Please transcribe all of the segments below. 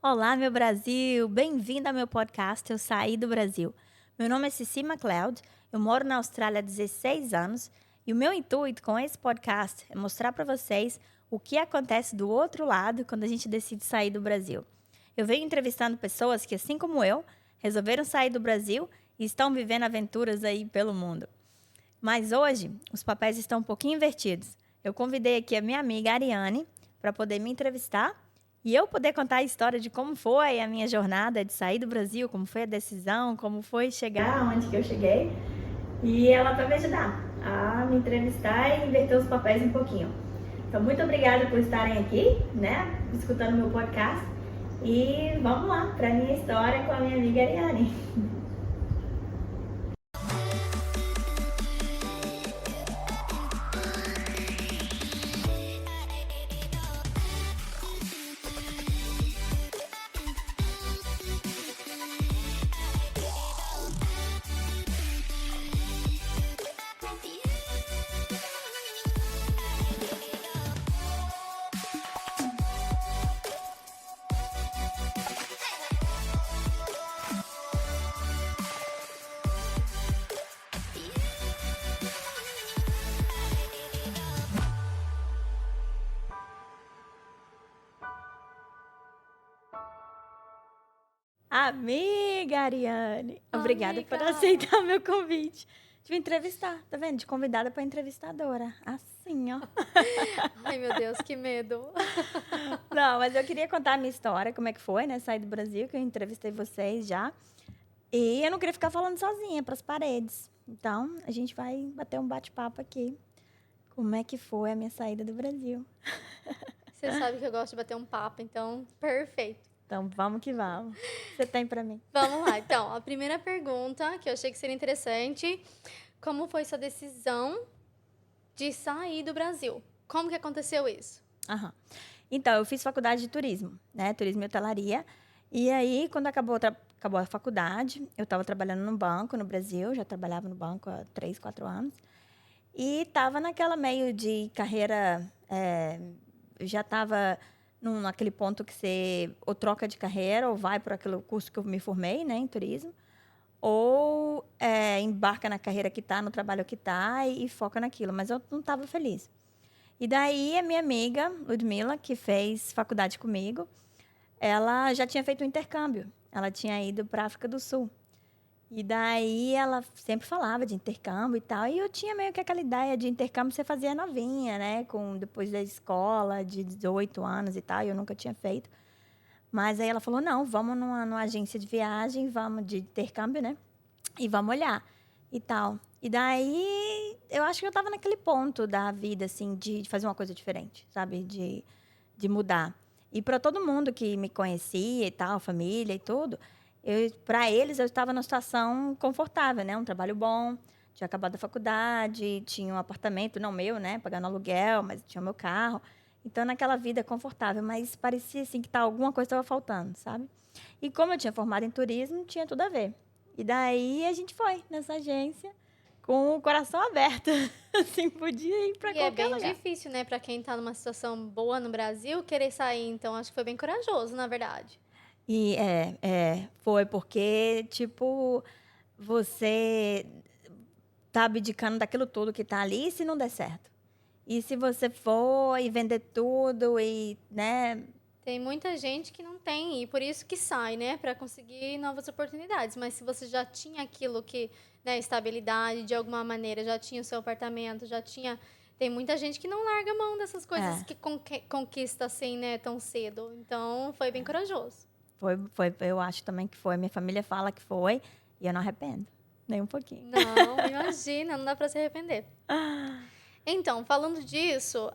Olá, meu Brasil! Bem-vindo ao meu podcast Eu Saí do Brasil. Meu nome é Cici MacLeod, eu moro na Austrália há 16 anos e o meu intuito com esse podcast é mostrar para vocês o que acontece do outro lado quando a gente decide sair do Brasil. Eu venho entrevistando pessoas que, assim como eu, resolveram sair do Brasil e estão vivendo aventuras aí pelo mundo. Mas hoje, os papéis estão um pouquinho invertidos. Eu convidei aqui a minha amiga Ariane para poder me entrevistar e eu poder contar a história de como foi a minha jornada de sair do Brasil, como foi a decisão, como foi chegar onde que eu cheguei. E ela vai me ajudar a me entrevistar e inverter os papéis um pouquinho. Então, muito obrigada por estarem aqui, né, escutando meu podcast. E vamos lá para a minha história com a minha amiga Ariane. Amiga Ariane, obrigada por Amiga! aceitar meu convite de me entrevistar, tá vendo? De convidada para entrevistadora, assim, ó. Ai, meu Deus, que medo. Não, mas eu queria contar a minha história, como é que foi, né? Sair do Brasil, que eu entrevistei vocês já. E eu não queria ficar falando sozinha para as paredes. Então, a gente vai bater um bate-papo aqui. Como é que foi a minha saída do Brasil? Você sabe que eu gosto de bater um papo, então, perfeito. Então, vamos que vamos. O que você tem para mim? Vamos lá. Então, a primeira pergunta, que eu achei que seria interessante, como foi sua decisão de sair do Brasil? Como que aconteceu isso? Aham. Então, eu fiz faculdade de turismo, né? Turismo e hotelaria. E aí, quando acabou a faculdade, eu estava trabalhando num banco no Brasil, já trabalhava no banco há 3, 4 anos. E estava naquela meio de carreira, já estava naquele ponto que você ou troca de carreira ou vai para aquele curso que eu me formei, né, em turismo, ou embarca na carreira que está, no trabalho que está e foca naquilo. Mas eu não estava feliz. E daí a minha amiga, Ludmila, que fez faculdade comigo, ela já tinha feito um intercâmbio. Ela tinha ido para a África do Sul. E daí ela sempre falava de intercâmbio e tal. E eu tinha meio que aquela ideia de intercâmbio você fazia novinha, né? Depois da escola, de 18 anos e tal. E eu nunca tinha feito. Mas aí ela falou, não, vamos numa agência de viagem, vamos de intercâmbio, né? E vamos olhar e tal. E daí, eu acho que eu estava naquele ponto da vida, assim, de fazer uma coisa diferente, sabe? De mudar. E para todo mundo que me conhecia e tal, família e tudo, para eles eu estava numa situação confortável, né? Um trabalho bom, tinha acabado a faculdade, tinha um apartamento, não meu, né? Pagando aluguel, mas tinha o meu carro. Então, naquela vida confortável, mas parecia assim que alguma coisa estava faltando, sabe? E como eu tinha formado em turismo, tinha tudo a ver. E daí a gente foi nessa agência com o coração aberto. Assim, podia ir para E é qualquer bem lugar. difícil, né, pra quem tá numa situação boa no Brasil, querer sair. Então, acho que foi bem corajoso, na verdade. E foi porque, tipo, você tá abdicando daquilo tudo que tá ali e se não der certo. E se você for e vender tudo e, né? Tem muita gente que não tem, e por isso que sai, né, para conseguir novas oportunidades. Mas se você já tinha aquilo que, né, estabilidade de alguma maneira, já tinha o seu apartamento, já tinha. Tem muita gente que não larga a mão dessas coisas É, que conquista assim, né, tão cedo. Então, foi bem corajoso. eu acho também que foi. Minha família fala que foi e eu não arrependo. Nem um pouquinho. Não, imagina, não dá para se arrepender. Então, falando disso,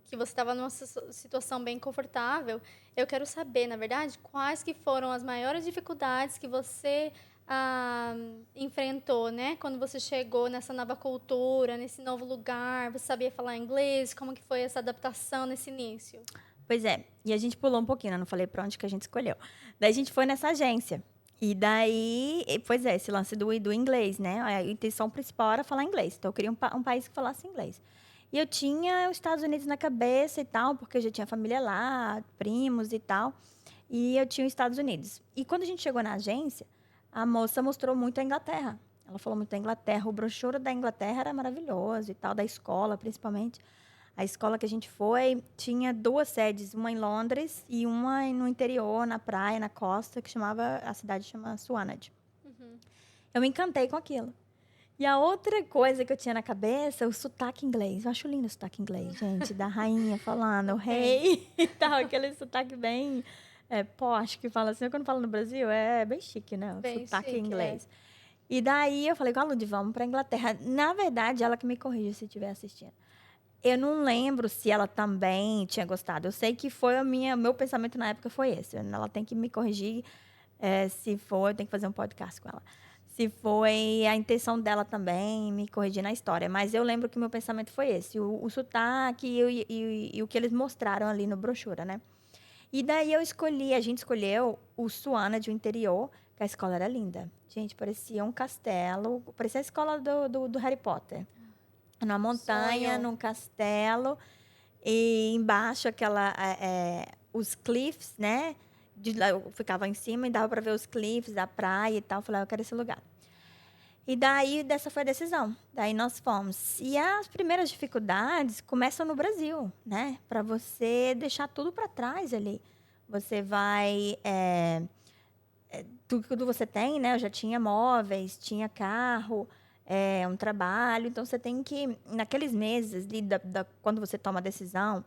que você estava numa situação bem confortável, eu quero saber, na verdade, quais que foram as maiores dificuldades que você enfrentou, né? Quando você chegou nessa nova cultura, nesse novo lugar, você sabia falar inglês? Como que foi essa adaptação nesse início? Pois é, e a gente pulou um pouquinho, né? Não falei pra onde que a gente escolheu. Daí a gente foi nessa agência. E daí, pois é, esse lance do inglês, né? A intenção principal era falar inglês. Então eu queria um país que falasse inglês. E eu tinha os Estados Unidos na cabeça e tal, porque eu já tinha família lá, primos e tal. E eu tinha os Estados Unidos. E quando a gente chegou na agência, a moça mostrou muito a Inglaterra. Ela falou muito da Inglaterra. O brochura da Inglaterra era maravilhoso e tal, da escola, principalmente. A escola que a gente foi tinha 2 sedes, uma em Londres e uma no interior, na praia, na costa, que chamava, a cidade chama Swanage. Uhum. Eu me encantei com aquilo. E a outra coisa que eu tinha na cabeça, o sotaque inglês. Eu acho lindo o sotaque inglês, gente, da rainha falando, o rei e tal, aquele sotaque bem posh, que fala assim, quando fala no Brasil, é bem chique, né? O Bem sotaque chique, inglês. E daí eu falei com a Lud, vamos pra Inglaterra. Na verdade, ela que me corrige se estiver assistindo. Eu não lembro se ela também tinha gostado. Eu sei que foi meu pensamento na época foi esse. Ela tem que me corrigir se for, eu tenho que fazer um podcast com ela. Se foi a intenção dela também me corrigir na história. Mas eu lembro que meu pensamento foi esse. O sotaque e o que eles mostraram ali no brochura, né? E daí a gente escolheu o Swanage, o interior, que a escola era linda. Gente, parecia um castelo, parecia a escola do Harry Potter. Numa montanha, Sonho. num castelo, e embaixo os cliffs, né? Eu ficava em cima e dava para ver os cliffs, a praia e tal. Eu falei, eu quero esse lugar. E daí, dessa foi a decisão. Daí nós fomos. E as primeiras dificuldades começam no Brasil, né? Para você deixar tudo para trás ali. Você vai... tudo que você tem, né? Eu já tinha móveis, tinha carro, um trabalho. Então, você tem que... Naqueles meses, quando você toma a decisão,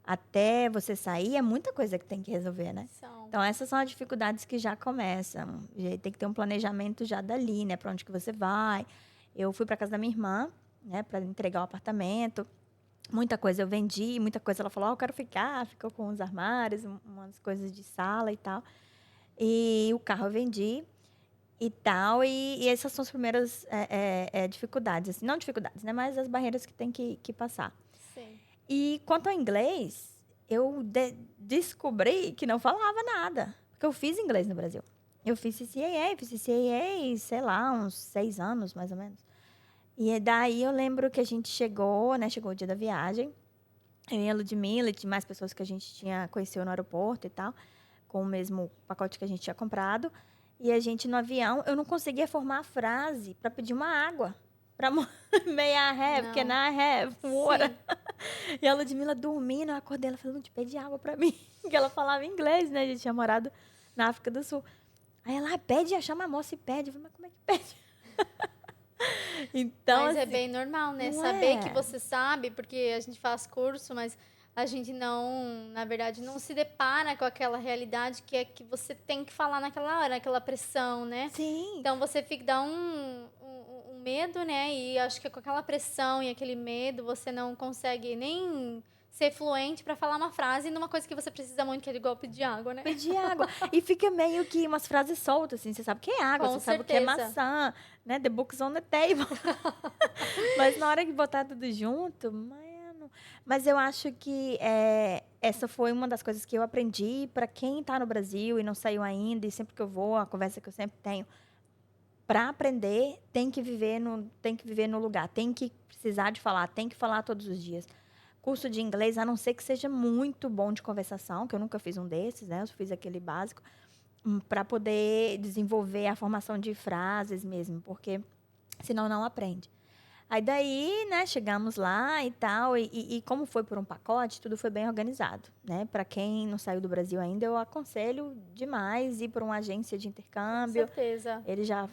até você sair, é muita coisa que tem que resolver, né? São. Então, essas são as dificuldades que já começam. E tem que ter um planejamento já dali, né? Para onde que você vai. Eu fui para casa da minha irmã, né? Para entregar o apartamento. Muita coisa eu vendi, muita coisa ela falou, eu quero ficar. Ficou com os armários, umas coisas de sala e tal. E o carro eu vendi e tal. E essas são as primeiras dificuldades. Assim, não dificuldades, né? Mas as barreiras que tem que passar. Sim. E quanto ao inglês, eu descobri que não falava nada. Porque eu fiz inglês no Brasil. Eu fiz CCAA, sei lá, uns 6 anos, mais ou menos. E daí eu lembro que a gente chegou, né? Chegou o dia da viagem. Eu e a Ludmilla, e tinha mais pessoas que a gente tinha conhecido no aeroporto e tal, com o mesmo pacote que a gente tinha comprado. E a gente no avião, eu não conseguia formar a frase para pedir uma água. Para may I have, can Não. I have water? Sim. E a Ludmilla dormindo, eu acordei, ela falou, Lud, pede água pra mim. Que ela falava inglês, né? A gente tinha morado na África do Sul. Aí ela, pede, chama a moça e pede. Eu falei, mas como é que pede? Então, Mas é assim, bem normal, né? não Saber que é? você sabe, porque a gente faz curso, mas a gente não, na verdade, não se depara com aquela realidade que é que você tem que falar naquela hora, aquela pressão, né? Sim. Então você fica, dá um medo, né? E acho que com aquela pressão e aquele medo, você não consegue nem ser fluente para falar uma frase numa coisa que você precisa muito, que é de golpe de água, né? Pedir água. E fica meio que umas frases soltas, assim. Você sabe o que é água, Com você sabe o que é certeza. maçã, né? The book's on the table. Mas na hora que botar tudo junto, mano. Mas eu acho que essa foi uma das coisas que eu aprendi para quem está no Brasil e não saiu ainda, e sempre que eu vou, a conversa que eu sempre tenho. Para aprender, tem que viver no lugar, tem que precisar de falar, tem que falar todos os dias. Curso de inglês, a não ser que seja muito bom de conversação, que eu nunca fiz um desses, né? Eu só fiz aquele básico, para poder desenvolver a formação de frases mesmo, porque senão não aprende. Aí daí, né, chegamos lá e tal, e como foi por um pacote, tudo foi bem organizado, né? Para quem não saiu do Brasil ainda, eu aconselho demais ir para uma agência de Com intercâmbio. certeza. Eles já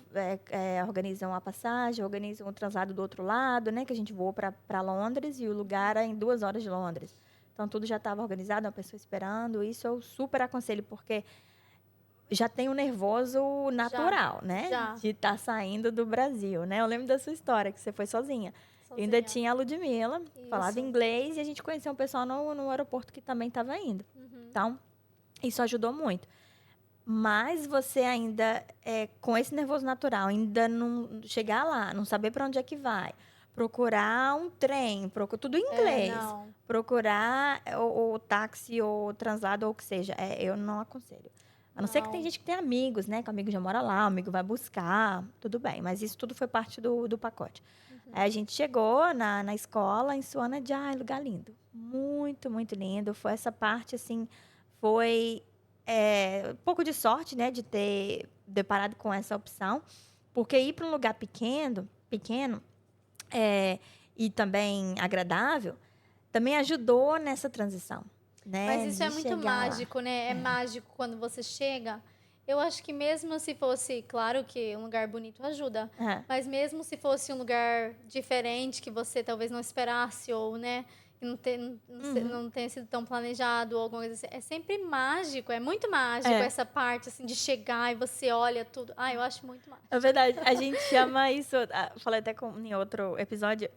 organizam a passagem, organizam o translado do outro lado, né? Que a gente voou para Londres e o lugar é em 2 horas de Londres. Então, tudo já estava organizado, uma pessoa esperando. Isso eu super aconselho, porque já tem o nervoso natural, né? Já. De estar saindo do Brasil, né? Eu lembro da sua história, que você foi sozinha. Eu ainda Sozinha. tinha a Ludmilla, que falava Isso. inglês, e a gente conheceu um pessoal no aeroporto que também estava indo. Uhum. Então, isso ajudou muito. Mas você ainda, com esse nervoso natural, ainda não chegar lá, não saber para onde é que vai, procurar um trem, tudo em inglês, Não. procurar o táxi ou o translado ou o que seja, eu não aconselho. A não ser que tem gente que tem amigos, né? Que o amigo já mora lá, o amigo vai buscar, tudo bem. Mas isso tudo foi parte do pacote. Aí a gente chegou na escola em Suana de lugar lindo. Muito, muito lindo. Foi essa parte, assim, foi um pouco de sorte, né? De ter deparado com essa opção. Porque ir para um lugar pequeno e também agradável, também ajudou nessa transição, né? Mas isso de é muito chegar lá. mágico, né? É mágico quando você chega. Eu acho que mesmo se fosse, claro que um lugar bonito ajuda, É. mas mesmo se fosse um lugar diferente que você talvez não esperasse ou, né, que não tenha sido tão planejado ou alguma coisa assim, é sempre mágico, é muito mágico É. essa parte assim de chegar e você olha tudo. Ah, eu acho muito mágico. É verdade. A gente chama isso, falei até em outro episódio,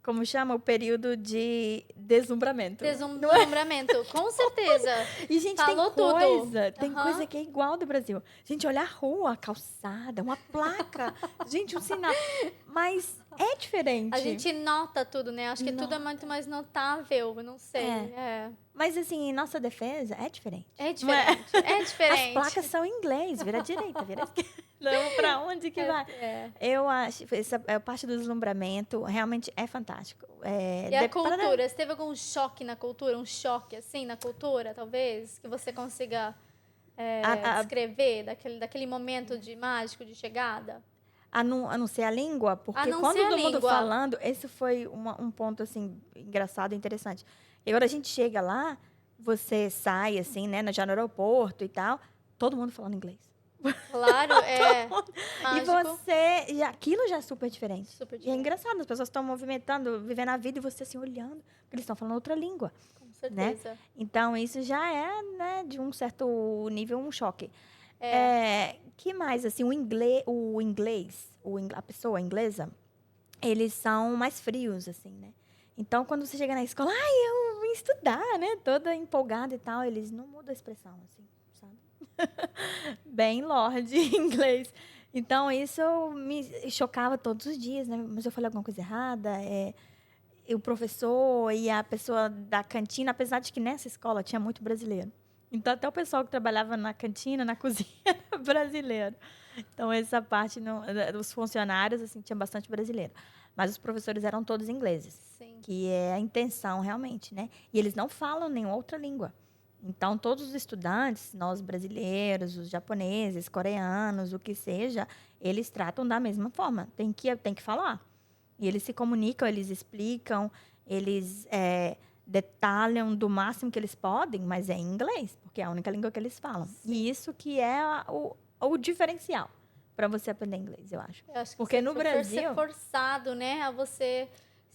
como chama o período de deslumbramento. Não é? Deslumbramento, com certeza. E, gente, Falou tem tudo. coisa que é igual do Brasil. Gente, olha a rua, a calçada, uma placa. Gente, um sinal. Mas é diferente. A gente nota tudo, né? Acho que tudo é muito mais notável, eu não sei. Mas, assim, em nossa defesa, é diferente. É diferente, é diferente. As placas são em inglês, vira à direita, vira à esquerda. Não, pra onde que vai? Eu acho, essa parte do deslumbramento realmente é fantástico. E a cultura, você teve algum choque na cultura? Um choque, assim, na cultura, talvez? Que você consiga descrever daquele momento de mágico de chegada? A não ser a língua, porque não quando ser a todo mundo língua. falando, esse foi um ponto, assim, engraçado e interessante. E agora a gente chega lá, você sai, assim, né, já no aeroporto e tal, todo mundo falando inglês. Claro, mágico. E aquilo já é super diferente. Super E é diferente. engraçado, as pessoas estão movimentando, vivendo a vida e você assim olhando, porque eles estão falando outra língua. Com certeza. Né? Então, isso já é, né, de um certo nível, um choque. Que mais, assim, a pessoa inglesa, eles são mais frios, assim, né? Então, quando você chega na escola, eu vim estudar, né? Toda empolgada e tal, eles não mudam a expressão, assim, sabe? Bem lorde inglês. Então, isso me chocava todos os dias, né? Mas eu falei alguma coisa errada, e o professor e a pessoa da cantina, apesar de que nessa escola tinha muito brasileiro. Então, até o pessoal que trabalhava na cantina, na cozinha, era brasileiro. Então, essa parte, dos funcionários, assim, tinha bastante brasileiro. Mas os professores eram todos ingleses. Sim. Que é a intenção, realmente, né? E eles não falam nenhuma outra língua. Então, todos os estudantes, nós brasileiros, os japoneses, coreanos, o que seja, eles tratam da mesma forma. Tem que falar. E eles se comunicam, eles explicam, eles detalham do máximo que eles podem, mas é em inglês, porque é a única língua que eles falam. Sim. E isso que é o diferencial para você aprender inglês, eu acho. Eu acho que porque no Brasil... ser forçado, né, a você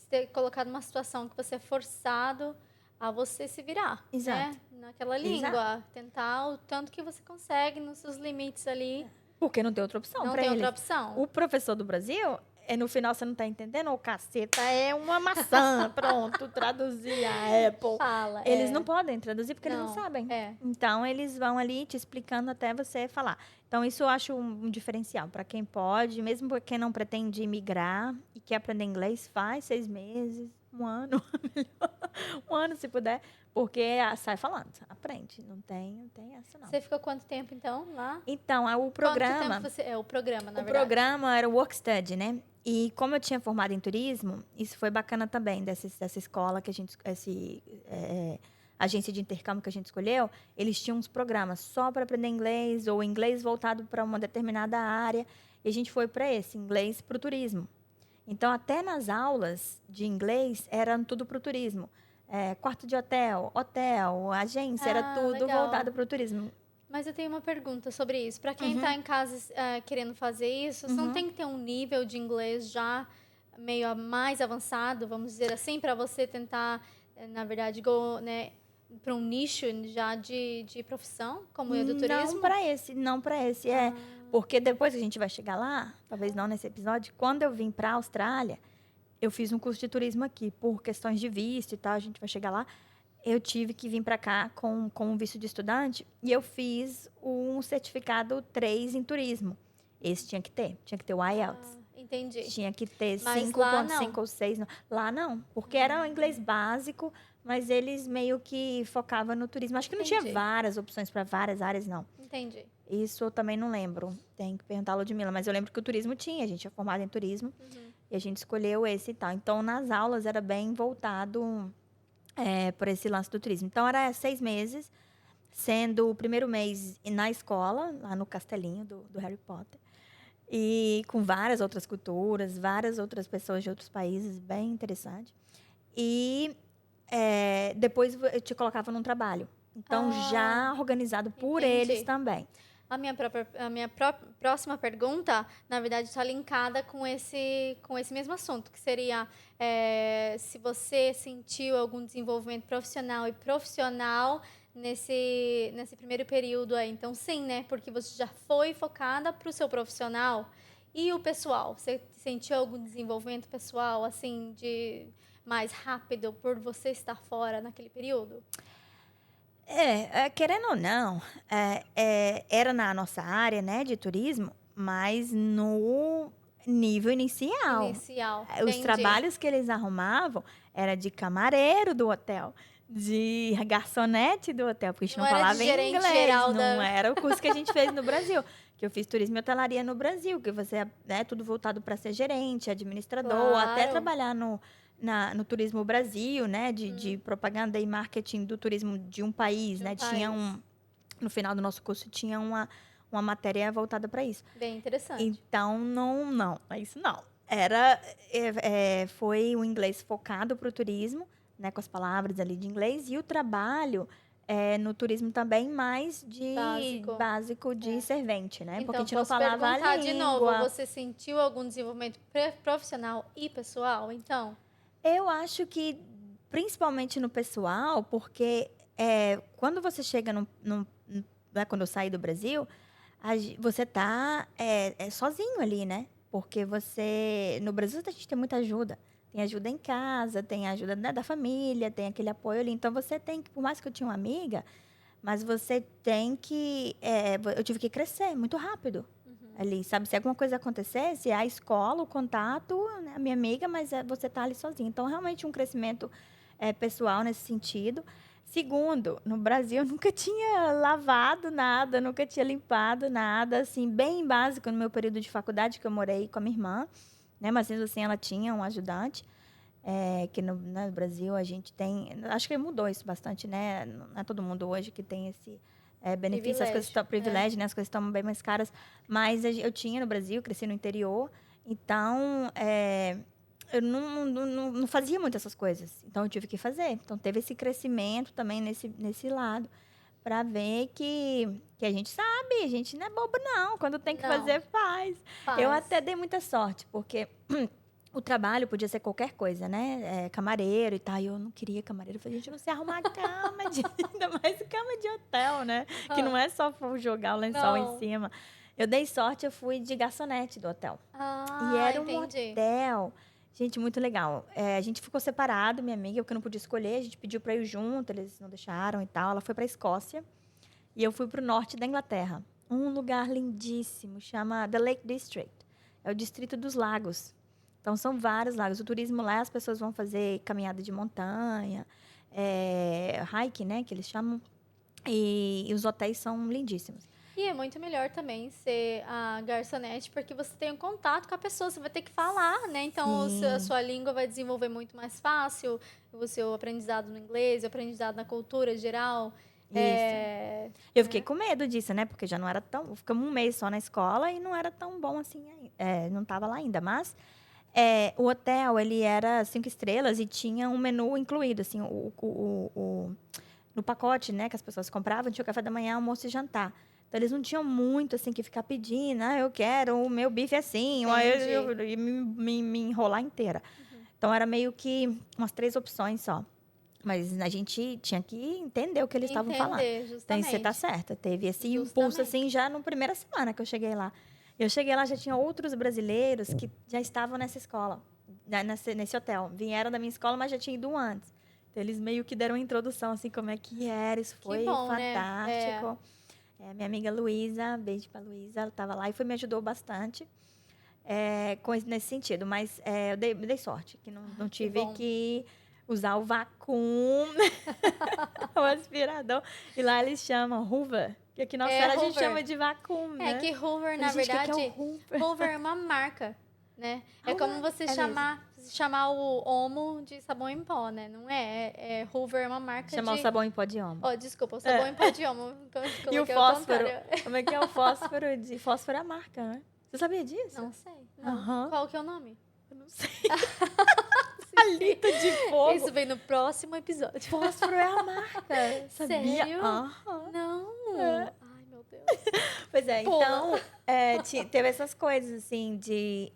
ser colocado numa situação que você é forçado a você se virar, Exato. Né? Naquela língua. Exato. Tentar o tanto que você consegue nos seus limites ali. Porque não tem outra opção Não para tem eles. outra opção. O professor do Brasil... no final você não está entendendo, caceta, é uma maçã, pronto, traduzir a Apple. Fala, eles não podem traduzir porque eles não sabem. É. Então, eles vão ali te explicando até você falar. Então, isso eu acho um diferencial para quem pode, mesmo para quem não pretende migrar e quer aprender inglês, faz 6 meses, 1 ano, um ano se puder, porque sai falando, aprende, não tem essa não. Você ficou quanto tempo, então, lá? Então, o programa... Quanto tempo você... o programa, na verdade. O programa era o Work Study, né? E como eu tinha formado em turismo, isso foi bacana também, dessa escola que a gente... agência de intercâmbio que a gente escolheu, eles tinham uns programas só para aprender inglês, ou inglês voltado para uma determinada área, e a gente foi para esse, inglês para o turismo. Então, até nas aulas de inglês, eram tudo para o turismo. Quarto de hotel, agência, era tudo legal. voltado para o turismo. Mas eu tenho uma pergunta sobre isso. Para quem está em casa querendo fazer isso, você não tem que ter um nível de inglês já meio mais avançado, vamos dizer assim, para você tentar, na verdade, para um nicho já de profissão, como é do turismo? Não para esse. Porque depois que a gente vai chegar lá, talvez não nesse episódio, quando eu vim para a Austrália, eu fiz um curso de turismo aqui, por questões de visto e tal, a gente vai chegar lá. Eu tive que vir para cá com um visto de estudante e eu fiz um certificado 3 em turismo. Esse tinha que ter o IELTS. Entendi. Tinha que ter Mas 5.5 ou 6. Lá não, porque era um inglês básico, mas eles meio que focavam no turismo. Acho que não tinha Entendi. várias opções para várias áreas, não. Entendi. Isso eu também não lembro. Tem que perguntar a Ludmilla, mas eu lembro que o turismo tinha, a gente é formado em turismo Uhum. e a gente escolheu esse e tal. Então, nas aulas era bem voltado por esse lance do turismo. Então, era 6 meses, sendo o primeiro mês na escola, lá no castelinho do Harry Potter. E com várias outras culturas, várias outras pessoas de outros países, bem interessante. E depois eu te colocava num trabalho. Então, já organizado por eles Entendi. também. A minha próxima pergunta, na verdade, está linkada com esse mesmo assunto, que seria se você sentiu algum desenvolvimento profissional e profissional nesse primeiro período aí. Então, sim, né? Porque você já foi focada para o seu profissional e o pessoal. Você sentiu algum desenvolvimento pessoal, assim, de mais rápido por você estar fora naquele período? Querendo ou não, era na nossa área, né, de turismo, mas no nível inicial. Inicial, Os entendi. trabalhos que eles arrumavam era de camareiro do hotel, de garçonete do hotel, porque a gente Não não era de falava gerente inglês, geral não da. era o curso que a gente fez no Brasil. Que eu fiz turismo e hotelaria no Brasil, que você é tudo voltado para ser gerente, administrador, ou até Claro. trabalhar no Turismo Brasil, né? De Uhum. propaganda e marketing do turismo de um país, De um né? país. No final do nosso curso tinha uma matéria voltada para isso. Bem interessante. Então, não, é isso não. Foi o inglês focado para o turismo, né? Com as palavras ali de inglês, e o trabalho no turismo também mais de Básico. básico de É. servente, né? Porque a Então, gente não posso falava a perguntar de novo, língua. você sentiu algum desenvolvimento profissional e pessoal, então? Eu acho que, principalmente no pessoal, porque quando você chega né, quando eu saí do Brasil, você tá sozinho ali, né? Porque no Brasil a gente tem muita ajuda. Tem ajuda em casa, tem ajuda, né, da família, tem aquele apoio ali. Então você tem que, por mais que eu tinha uma amiga, mas você tem que, eu tive que crescer muito rápido Uhum. ali, sabe? Se alguma coisa acontecesse, a escola, o contato, né, a minha amiga, mas você tá ali sozinha. Então, realmente um crescimento pessoal nesse sentido. Segundo, no Brasil eu nunca tinha lavado nada, nunca tinha limpado nada, assim, bem básico no meu período de faculdade, que eu morei com a minha irmã, né? Mas mesmo assim ela tinha um ajudante, que no Brasil a gente tem, acho que mudou isso bastante, né? Não é todo mundo hoje que tem esse benefício, as coisas Privilégio. estão, privilégio, né? As coisas estão bem mais caras, mas eu tinha no Brasil, cresci no interior, então eu não fazia muito essas coisas. Então, eu tive que fazer. Então, teve esse crescimento também nesse lado, para ver que a gente sabe, a gente não é bobo, não. Quando tem que Não, fazer, faz. Eu faz. até dei muita sorte, porque o trabalho podia ser qualquer coisa, né? Camareiro e tal. E eu não queria camareiro. Eu falei, gente, não sei arrumar cama, ainda mais cama de hotel, né? Que não Aham. é só jogar o lençol em Não. cima. Eu dei sorte, eu fui de garçonete do hotel. E Ah, era um entendi. hotel, gente, muito legal. A gente ficou separado, minha amiga, porque eu não podia escolher. A gente pediu para ir junto, eles não deixaram e tal. Ela foi para a Escócia e eu fui para o norte da Inglaterra. Um lugar lindíssimo, chama The Lake District. É o distrito dos lagos. Então, são vários lagos. O turismo lá, as pessoas vão fazer caminhada de montanha, hike, né, que eles chamam. E os hotéis são lindíssimos. E é muito melhor também ser a garçonete, porque você tem um contato com a pessoa, você vai ter que falar, né? Então, a Sim, sua língua vai desenvolver muito mais fácil, o seu aprendizado no inglês, o aprendizado na cultura geral. isso. Eu fiquei Né? com medo disso, né? Porque já não era tão. Ficamos um mês só na escola e não era tão bom assim. Não estava lá ainda. Mas o hotel, ele era 5 estrelas e tinha um menu incluído, assim, no pacote, né? Que as pessoas compravam, tinha o café da manhã, almoço e jantar. Então, eles não tinham muito, assim, que ficar pedindo. Eu quero o meu bife assim. Ou Entendi. eu ia me enrolar inteira. Uhum. Então, era meio que umas 3 opções só. Mas a gente tinha que entender o que eles estavam falando. Entender, Então, você tá justamente. certa. Teve esse impulso, Justamente. assim, já na primeira semana que eu cheguei lá. Eu cheguei lá, já tinha outros brasileiros que já estavam nessa escola, né, nesse hotel. Vieram da minha escola, mas já tinham ido antes. Então, eles meio que deram uma introdução, assim, como é que era. Isso Que foi bom, né? É. fantástico. Minha amiga Luísa, beijo pra Luísa, ela estava lá e me ajudou bastante nesse sentido. Mas eu dei sorte, que não Que tive bom. que usar o vácuo, o aspirador. E lá eles chamam Hoover. Que aqui na Austrália a gente Hoover. chama de vácuo, né? É que Hoover, na Falei, gente, o que verdade, é o Hoover? Hoover é uma marca, né? É Hoover como você é mesmo. chamar o Omo de sabão em pó, né? Não é? Hoover é uma marca Chamar o de... sabão em pó de Omo. Oh, desculpa, o sabão em pó de Omo. E o Coloquei ao fósforo? contrário. Como é que é o fósforo? Fósforo é a marca, né? Você sabia disso? Não sei. Não. Aham. Qual que é o nome? Eu não sei. Palito de fogo. Isso vem no próximo episódio. Fósforo é a marca. Sabia? Sério? Aham. Não. É. Ai, meu Deus. Pois é, Pula. então, teve essas coisas, assim, de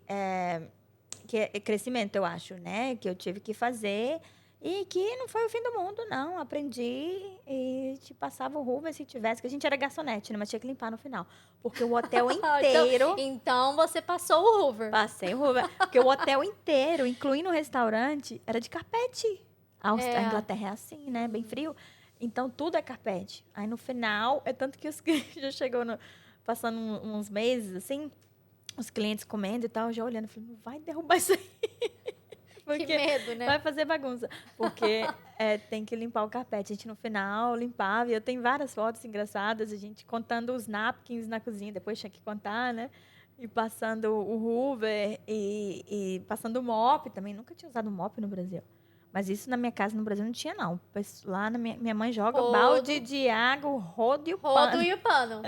crescimento, eu acho, né? Que eu tive que fazer e que não foi o fim do mundo, não. Aprendi e te passava o Hoover se tivesse, que a gente era garçonete, né? Mas tinha que limpar no final. Porque o hotel inteiro... Então você passou o Hoover. Passei o Hoover. Porque o hotel inteiro, incluindo o restaurante, era de carpete. A Inglaterra é assim, né? Bem frio. Então, tudo é carpete. Aí, no final, é tanto que os clientes já chegou passando uns meses, assim, os clientes comendo e tal, já olhando, falando, não vai derrubar isso aí. Porque Que medo, né? vai fazer bagunça. Porque tem que limpar o carpete. A gente, no final, limpava. E eu tenho várias fotos engraçadas, a gente contando os napkins na cozinha. Depois tinha que contar, né? E passando o Hoover e passando o mop também. Nunca tinha usado mop no Brasil. Mas isso na minha casa no Brasil não tinha, não. Lá minha mãe joga Rodo. balde de água, o rodo e o Rodo pano. e o pano.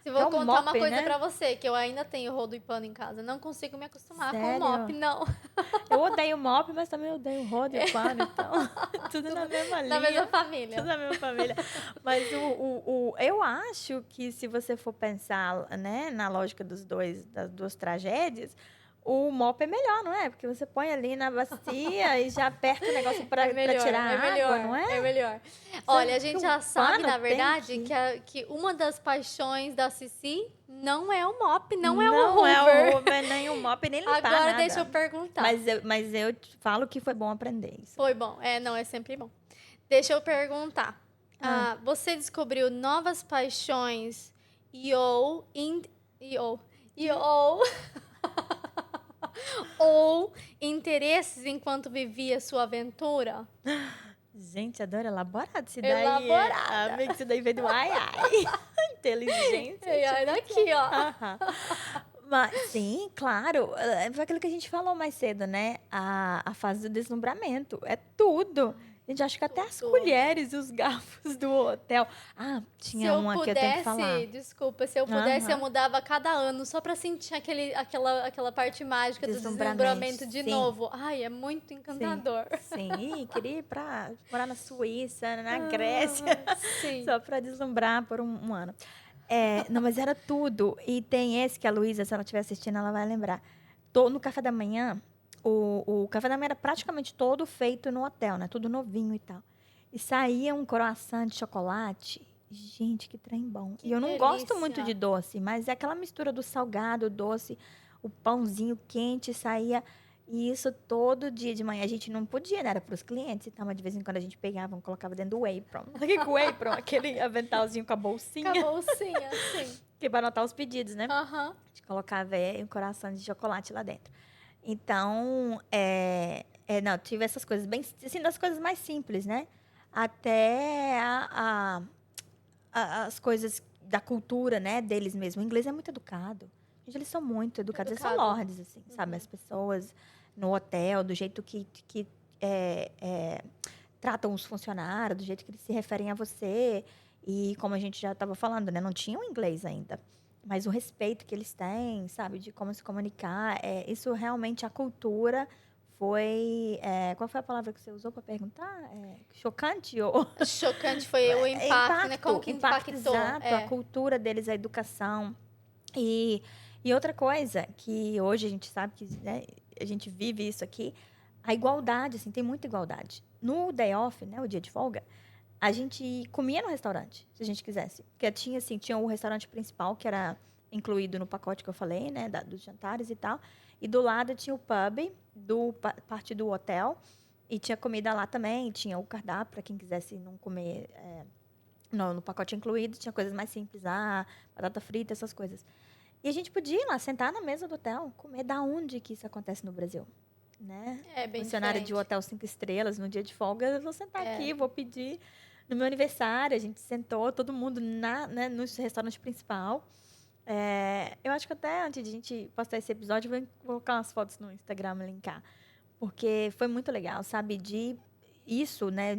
Se vou É um contar mop, uma coisa né? pra você, que eu ainda tenho rodo e pano em casa. Não consigo me acostumar com o Sério? mop, não. Eu odeio o mop, mas também odeio o rodo e o pano, então. Tudo na mesma linha. Na mesma família. Tudo na mesma família. Mas eu acho que se você for pensar, né, na lógica das duas tragédias, o mop é melhor, não é? Porque você põe ali na bacia e já aperta o negócio para tirar a água, não é? É melhor. Olha, a gente que já o sabe, pano na verdade, tem que uma das paixões da Cici não é o mop, não é o Não é Hoover. o Hoover, nem o mop, nem limpar Agora nada. deixa eu perguntar. Mas eu te falo que foi bom aprender isso. Foi bom. Não, é sempre bom. Deixa eu perguntar. Você descobriu novas paixões ou interesses enquanto vivia sua aventura? Gente, adoro elaborado isso daí. Elaborada. Amiga, isso daí veio do ai. Inteligência. E aí daqui, ó. Aham. Mas, sim, claro. Foi aquilo que a gente falou mais cedo, né? A fase do deslumbramento. É tudo. Gente, acho que até as Tudo. colheres e os garfos do hotel. Tinha uma que eu tenho que falar. Desculpa, se eu pudesse, eu Aham. mudava cada ano só pra sentir aquela parte mágica do deslumbramento de sim. novo. Ai, é muito encantador. Sim, queria ir morar na Suíça, na Grécia, Sim. só para deslumbrar por um ano. Não, mas era tudo. E tem esse que a Luísa, se ela estiver assistindo, ela vai lembrar. No café da manhã, o café da manhã era praticamente todo feito no hotel, né? Tudo novinho e tal. E saía um croissant de chocolate. Gente, que trem bom. Que e eu não delícia. gosto muito de doce, mas é aquela mistura do salgado, doce, o pãozinho quente, saía. E isso todo dia de manhã. A gente não podia, né? Era para os clientes e tal, mas de vez em quando a gente pegava, colocava dentro do apron. Sabe o apron? Aquele aventalzinho com a bolsinha. Com a bolsinha, sim. Que é para anotar os pedidos, né? Aham. A gente colocava um coração de chocolate lá dentro. Então, não, tive essas coisas bem, assim, das coisas mais simples, né? Até as coisas da cultura, né, deles mesmo. O inglês é muito educado. Gente, eles são muito educados. Eles são lords, assim, sabe? As pessoas no hotel, do jeito que tratam os funcionários, do jeito que eles se referem a você. E como a gente já estava falando, né, não tinham inglês ainda. Mas o respeito que eles têm, sabe, de como se comunicar, isso realmente, a cultura foi... qual foi a palavra que você usou para perguntar? Chocante? Chocante foi o impacto, né? Como que impactou? Exato, a cultura deles, a educação. E outra coisa, que hoje a gente sabe que, né, a gente vive isso aqui, a igualdade, assim, tem muita igualdade. No day off, né, o dia de folga, a gente comia no restaurante, se a gente quisesse. Porque tinha o restaurante principal, que era incluído no pacote que eu falei, né, dos jantares e tal. E do lado tinha o pub, parte do hotel. E tinha comida lá também, tinha o cardápio para quem quisesse não comer no pacote incluído. Tinha coisas mais simples, batata frita, essas coisas. E a gente podia ir lá, sentar na mesa do hotel, comer. Da onde que isso acontece no Brasil? né? É bem Funcionária de diferente. hotel 5 estrelas, no dia de folga, eu vou sentar É. aqui, vou pedir. No meu aniversário, a gente sentou, todo mundo né, no restaurante principal. Eu acho que até antes de a gente postar esse episódio, eu vou colocar umas fotos no Instagram, linkar. Porque foi muito legal, sabe? De isso, né?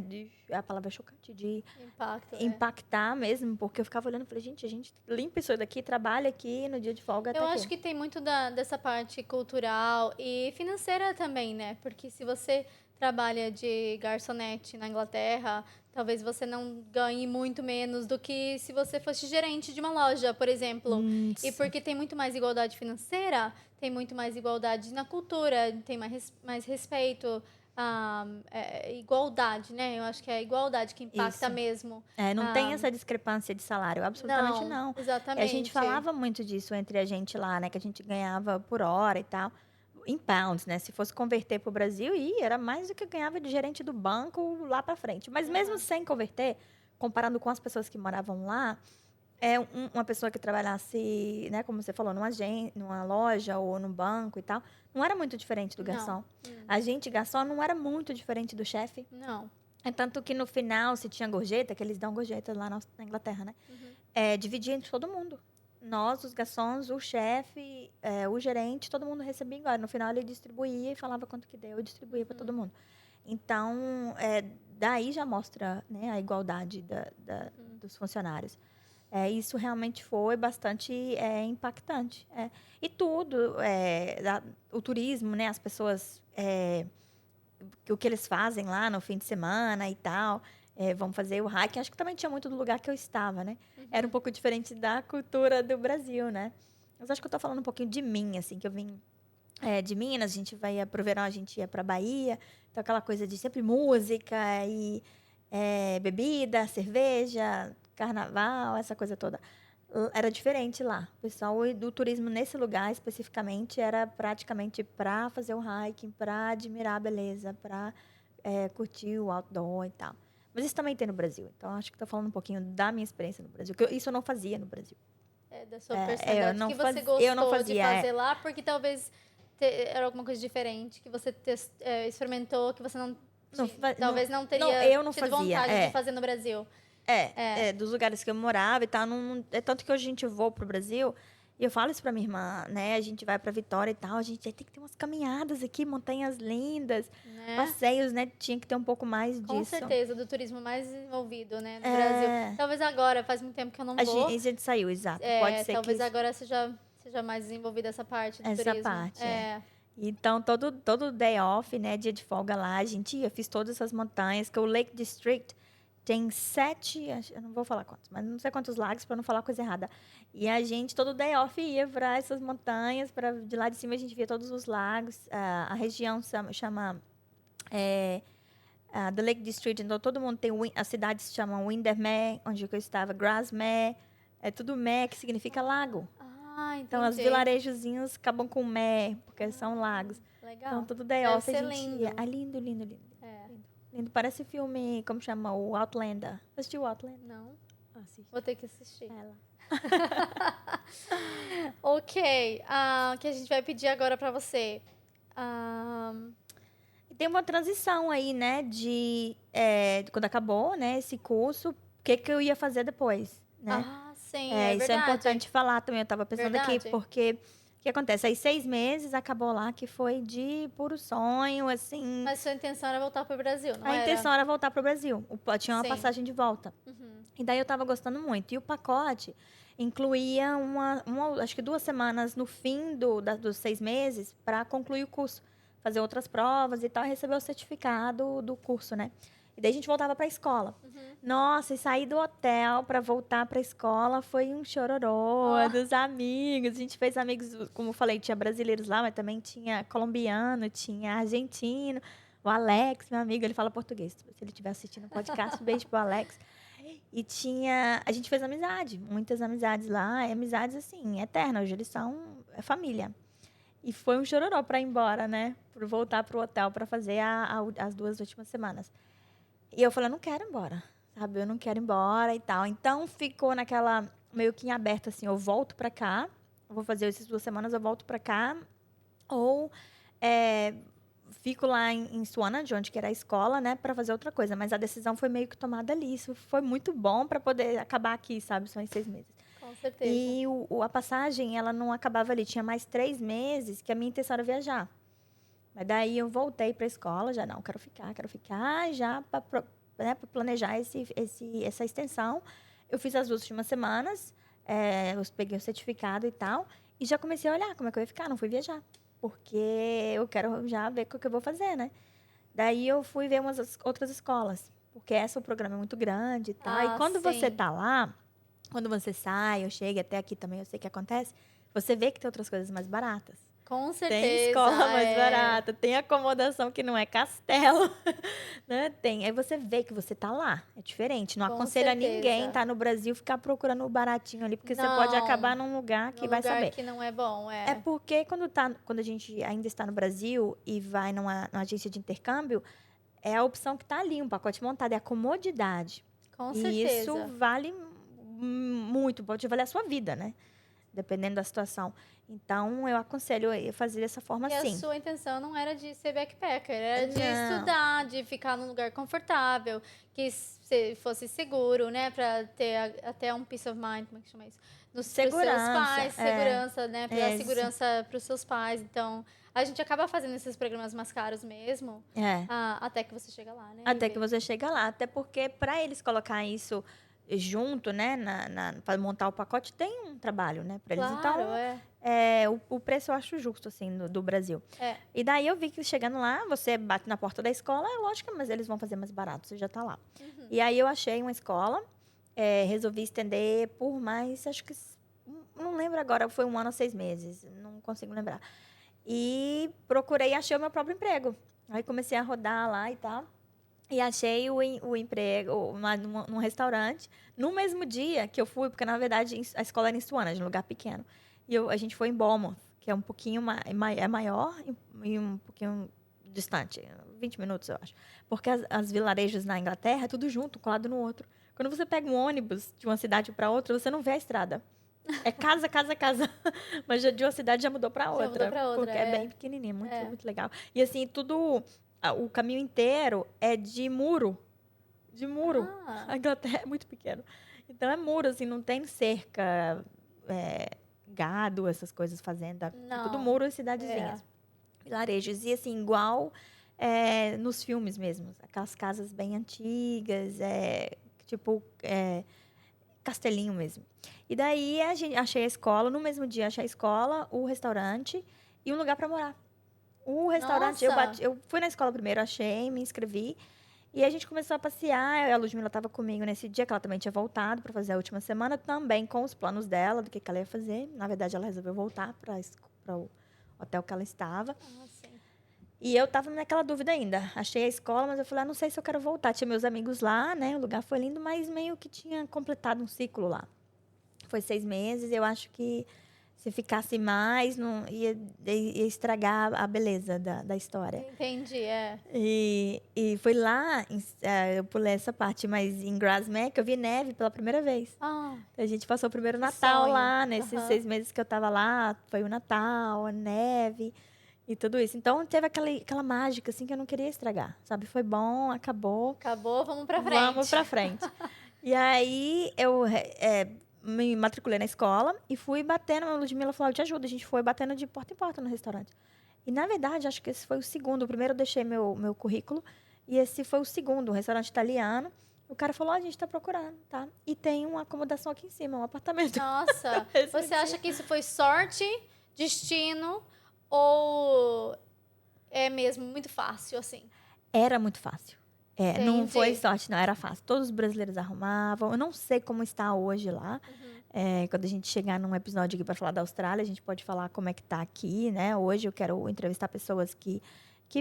A palavra é chocante, de Impacto, impactar mesmo, porque eu ficava olhando e falei, gente, a gente limpa isso daqui, trabalha aqui, no dia de folga Eu até acho aqui. que tem muito dessa parte cultural e financeira também, né? Porque se você trabalha de garçonete na Inglaterra, talvez você não ganhe muito menos do que se você fosse gerente de uma loja, por exemplo. E porque tem muito mais igualdade financeira, tem muito mais igualdade na cultura, tem mais respeito, igualdade, né? Eu acho que é a igualdade que impacta Isso. mesmo. Não tem essa discrepância de salário, absolutamente não. E a Exatamente. gente falava muito disso entre a gente lá, né? Que a gente ganhava por hora e tal. Em pounds, né? Se fosse converter para o Brasil, era mais do que eu ganhava de gerente do banco lá para frente. Mas mesmo sem converter, comparando com as pessoas que moravam lá, uma pessoa que trabalhasse, né, como você falou, numa loja ou num banco e tal, não era muito diferente do garçom. A gente, garçom, não era muito diferente do chefe. Não. É tanto que no final, se tinha gorjeta, que eles dão gorjeta lá na Inglaterra, né? Dividia entre todo mundo. Nós, os garçons, o chefe, o gerente, todo mundo recebia igual. No final, ele distribuía e falava quanto que deu e distribuía para todo mundo. Então, daí já mostra, né, a igualdade dos funcionários. Isso realmente foi bastante impactante. E tudo, o turismo, né, as pessoas, o que eles fazem lá no fim de semana e tal, vão fazer o hiking. Acho que também tinha muito do lugar que eu estava, né? Era um pouco diferente da cultura do Brasil, né? Mas acho que eu tô falando um pouquinho de mim, assim, que eu vim de Minas, a gente vai pro verão, a gente ia pra Bahia, então aquela coisa de sempre música e bebida, cerveja, carnaval, essa coisa toda. Era diferente lá. O pessoal do turismo nesse lugar especificamente era praticamente para fazer o hiking, para admirar a beleza, para curtir o outdoor e tal. Mas isso também tem no Brasil. Então acho que estou falando um pouquinho da minha experiência no Brasil, que isso eu não fazia no Brasil. Da sua personalidade. O que você gostou de fazer lá, porque talvez era alguma coisa diferente, que você experimentou, que você talvez não teria eu não tido fazia, vontade de fazer no Brasil. Dos lugares que eu morava e tal. É tanto que hoje a gente voa pro Brasil, e eu falo isso pra minha irmã, né? A gente vai pra Vitória e tal, a gente tem que ter umas caminhadas aqui, montanhas lindas, passeios, né? Tinha que ter um pouco mais disso. Com certeza, do turismo mais desenvolvido, né, no Brasil. Talvez agora, faz muito tempo que eu não vou. A gente saiu, exato. Pode ser talvez que agora seja mais desenvolvida essa parte do turismo. Essa parte, Então, todo day off, né, dia de folga lá, a gente ia, fiz todas essas montanhas, que o Lake District tem 7, eu não vou falar quantos, mas não sei quantos lagos, para não falar coisa errada. E a gente, todo day off, ia para essas montanhas, de lá de cima a gente via todos os lagos. A região chama The Lake District, então todo mundo tem, as cidades se chamam Windermere, onde eu estava, Grasmere, é tudo mare, que significa lago. Entendi. Então, os vilarejozinhos acabam com mare, porque são lagos. Legal. Então, tudo day off a gente lindo. ia. Lindo, lindo, lindo. Lindo. Parece filme, como chama? O Outlander. Assistiu o Outlander? Não. Assiste. Vou ter que assistir. Ela. Ok. O que a gente vai pedir agora pra você? Tem uma transição aí, né? De quando acabou, né? Esse curso, o que eu ia fazer depois, né? Sim, isso verdade. é importante falar também. Eu estava pensando aqui, Verdade. porque o que acontece? Aí 6 meses acabou lá, que foi de puro sonho, assim. Mas sua intenção era voltar pro Brasil, não A era? intenção era voltar para o Brasil. Tinha uma Sim. passagem de volta. E daí eu estava gostando muito. E o pacote incluía acho que 2 semanas no fim dos 6 meses para concluir o curso. Fazer outras provas e tal, e receber o certificado do curso, né? E daí a gente voltava para a escola. Nossa, e sair do hotel para voltar para a escola foi um chororô dos amigos. A gente fez amigos, como eu falei, tinha brasileiros lá, mas também tinha colombiano, tinha argentino. O Alex, meu amigo, ele fala português. Se ele estiver assistindo o podcast, beijo pro Alex. E a gente fez amizade, muitas amizades lá, e amizades assim, eternas. Hoje eles são família. E foi um chororô para ir embora, né? Por voltar pro hotel para fazer as 2 últimas semanas. E eu falei, eu não quero ir embora, sabe? Eu não quero ir embora e tal. Então, ficou naquela meio que em aberto, assim, eu volto para cá, vou fazer essas 2 semanas, eu volto para cá, ou fico lá em Swansea, onde que era a escola, né, para fazer outra coisa. Mas a decisão foi meio que tomada ali. Isso foi muito bom para poder acabar aqui, sabe? Só em 6 meses. Com certeza. E a passagem, ela não acabava ali. Tinha mais 3 meses que a minha intenção era viajar. Mas daí eu voltei para a escola, já não, quero ficar, já para planejar essa extensão. Eu fiz as últimas semanas, eu peguei o certificado e tal, e já comecei a olhar como é que eu ia ficar, não fui viajar. Porque eu quero já ver o que eu vou fazer, né? Daí eu fui ver umas outras escolas, porque o programa é muito grande e tal. E quando você sim. tá lá, quando você sai, eu chego até aqui também, eu sei que acontece, você vê que tem outras coisas mais baratas. Com certeza. Tem escola mais barata, tem acomodação que não é castelo, né? Aí você vê que você tá lá, é diferente. Não Com aconselho a certeza. ninguém tá no Brasil ficar procurando o baratinho ali, porque você pode acabar num lugar que vai saber. que não é bom, É porque quando a gente ainda está no Brasil e vai numa agência de intercâmbio, é a opção que tá ali, um pacote montado, é a comodidade. Com E certeza. isso vale muito, pode valer a sua vida, né? Dependendo da situação. Então, eu aconselho a fazer dessa forma, E sim. a sua intenção não era de ser backpacker, era de Não. estudar, de ficar num lugar confortável, que fosse seguro, né? Pra ter até um peace of mind, como é que chama isso? Pros seus pais, segurança, né? Pra dar segurança pros seus pais. Então, a gente acaba fazendo esses programas mais caros mesmo, até que você chega lá, né? Até que você chega lá. Até porque, para eles colocar isso junto, né, para montar o pacote, tem um trabalho, né, para eles. Claro, então, o preço eu acho justo, assim, do Brasil. E daí eu vi que chegando lá, você bate na porta da escola, é lógico, mas eles vão fazer mais barato, você já tá lá. E aí eu achei uma escola, resolvi estender por mais, acho que, não lembro agora, foi 1 ano ou 6 meses, não consigo lembrar. E procurei e achei o meu próprio emprego. Aí comecei a rodar lá e tal. E achei o emprego num restaurante. No mesmo dia que eu fui, porque na verdade a escola era em Swansea, um lugar pequeno. E a gente foi em Bournemouth, que é um pouquinho maior e um pouquinho distante. 20 minutos, eu acho. Porque as vilarejos na Inglaterra é tudo junto, colado no outro. Quando você pega um ônibus de uma cidade para outra, você não vê a estrada. É casa, casa, casa. Mas de uma cidade já mudou para outra. mudou pra outra, Porque é bem pequenininho, muito legal. E assim, o caminho inteiro é de muro. De muro. A Inglaterra é muito pequeno. Então, é muro, assim, não tem cerca, gado, essas coisas, fazenda. É tudo muro e cidadezinhas. Vilarejos. E, assim, igual nos filmes mesmo. Aquelas casas bem antigas, tipo, castelinho mesmo. E daí, achei a escola. No mesmo dia, achei a escola, o restaurante e um lugar para morar. O restaurante, eu fui na escola primeiro, achei, me inscrevi. E a gente começou a passear. A Ludmilla estava comigo nesse dia, que ela também tinha voltado para fazer a última semana, também com os planos dela, do que ela ia fazer. Na verdade, ela resolveu voltar para o hotel que ela estava. Sim. E eu estava naquela dúvida ainda. Achei a escola, mas eu falei, não sei se eu quero voltar. Tinha meus amigos lá, né? O lugar foi lindo, mas meio que tinha completado um ciclo lá. Foi 6 meses, eu acho que se ficasse mais, não ia estragar a beleza da história. Entendi, E foi lá, eu pulei essa parte, mas em Grasmere, eu vi neve pela primeira vez. A gente passou o primeiro Natal lá, nesses 6 meses que eu tava lá. Foi o Natal, a neve e tudo isso. Então, teve aquela mágica, assim, que eu não queria estragar, sabe? Foi bom, acabou. Acabou, vamos pra frente. Vamos pra frente. E aí, eu me matriculei na escola e fui batendo. A Ludmilla falou, eu te ajudo. A gente foi batendo de porta em porta no restaurante. E, na verdade, acho que esse foi o segundo. O primeiro eu deixei meu currículo. E esse foi o segundo, um restaurante italiano. O cara falou, a gente está procurando, tá? E tem uma acomodação aqui em cima, um apartamento. Nossa, você acha que isso foi sorte, destino ou é mesmo muito fácil, assim? Era muito fácil. Não foi sorte, não. Era fácil. Todos os brasileiros arrumavam. Eu não sei como está hoje lá. Quando a gente chegar num episódio aqui para falar da Austrália, a gente pode falar como é que tá aqui, né? Hoje eu quero entrevistar pessoas que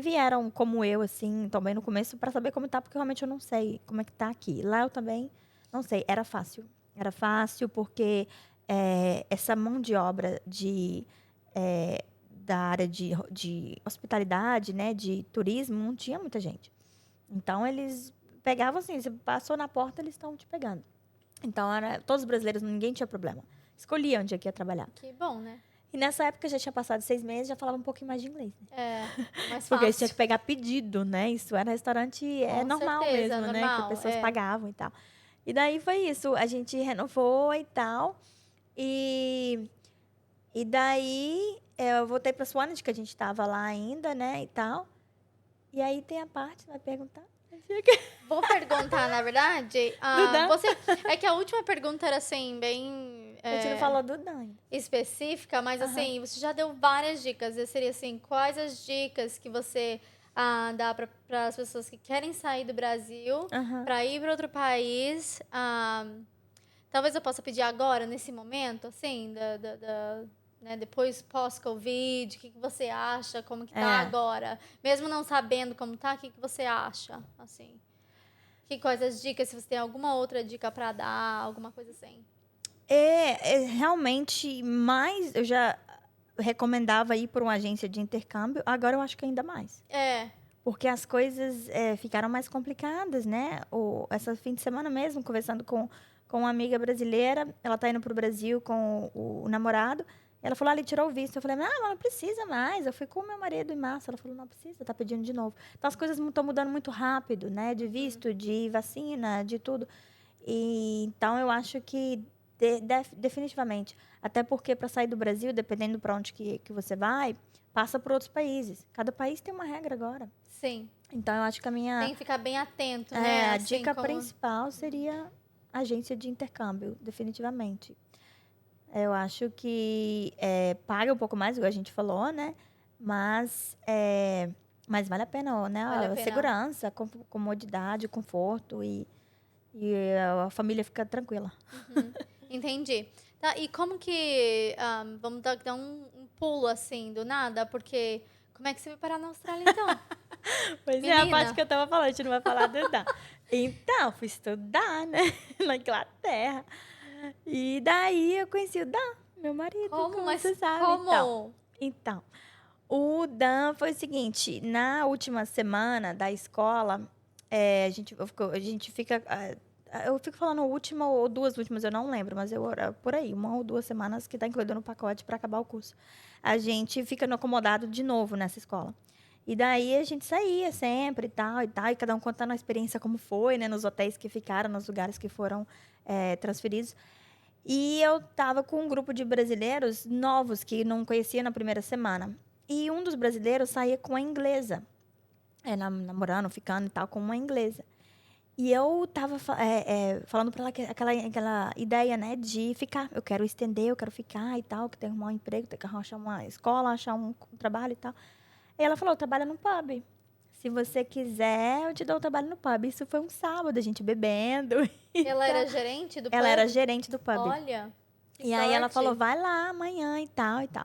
vieram como eu, assim, também no começo, para saber como tá, porque realmente eu não sei como é que tá aqui. Lá eu também não sei. Era fácil. Era fácil porque essa mão de obra da área de hospitalidade, né? De turismo, não tinha muita gente. Então, eles pegavam assim, você passou na porta, eles estão te pegando. Então, todos os brasileiros, ninguém tinha problema. Escolhia onde ia trabalhar. Que bom, né? E nessa época já tinha passado 6 meses, já falava um pouquinho mais de inglês, né? Mais Porque fácil. tinha que pegar pedido, né? Isso era restaurante, Com normal certeza, mesmo, né? Que normal, pessoas pagavam e tal. E daí foi isso, a gente renovou e tal. E, e daí eu voltei pra Swansea, que a gente tava lá ainda, né? E tal. E aí tem a parte, vai perguntar? Vou perguntar, na verdade, Duda? é que a última pergunta era assim, bem A gente não falou do Dan ainda. específica, mas Aham. assim, você já deu várias dicas. Eu seria assim, quais as dicas que você dá para as pessoas que querem sair do Brasil Aham. para ir para outro país? Talvez eu possa pedir agora, nesse momento, assim, né, depois pós-Covid, o que você acha, como que tá agora? Mesmo não sabendo como tá, o que você acha, assim? Quais as dicas, se você tem alguma outra dica para dar, alguma coisa assim? Realmente mais. Eu já recomendava ir para uma agência de intercâmbio, agora eu acho que ainda mais. Porque as coisas ficaram mais complicadas, né? Essa fim de semana mesmo, conversando com uma amiga brasileira, ela tá indo pro Brasil com o namorado. Ela falou, ele tirou o visto. Eu falei, mas não precisa mais. Eu fui com o meu marido em março. Ela falou, não precisa, tá pedindo de novo. Então, as coisas estão mudando muito rápido, né? De visto, de vacina, de tudo. Então, eu acho que definitivamente. Até porque para sair do Brasil, dependendo para onde que você vai, passa por outros países. Cada país tem uma regra agora. Sim. Então, eu acho que a minha... Tem que ficar bem atento, né? a Assim, dica principal seria agência de intercâmbio, definitivamente. Eu acho que paga um pouco mais, igual a gente falou, né? Mas vale a pena, né? Vale a A pena. segurança, comodidade, conforto e a família fica tranquila. Entendi. Tá, e como que... vamos dar um pulo, assim, do nada, porque... Como é que você vai parar na Austrália, então? Pois é, a parte que eu tava falando, a gente não vai falar do Dan. Então, fui estudar, né? Na Inglaterra. E daí eu conheci o Dan, meu marido, como você sabe. Como? Então, o Dan foi o seguinte, na última semana da escola, a gente fica... eu fico falando última ou 2 últimas, eu não lembro, mas por aí, 1 ou 2 semanas que está incluído no pacote para acabar o curso. A gente fica no acomodado de novo nessa escola. E daí a gente saía sempre e cada um contando a experiência como foi, né, nos hotéis que ficaram, nos lugares que foram transferidos. E eu tava com um grupo de brasileiros novos que não conhecia na primeira semana. E um dos brasileiros saía com a inglesa, namorando, ficando e tal, com uma inglesa. E eu tava falando pra ela aquela ideia, né, de ficar. Eu quero estender, eu quero ficar e tal, que tem que arrumar um emprego, tem que achar uma escola, achar um trabalho e tal. E ela falou, trabalha no pub. Se você quiser, eu te dou o trabalho no pub. Isso foi um sábado, a gente bebendo. Ela era gerente do pub? Ela era gerente do pub. Olha, que E aí ela sorte. falou, vai lá amanhã e tal e tal.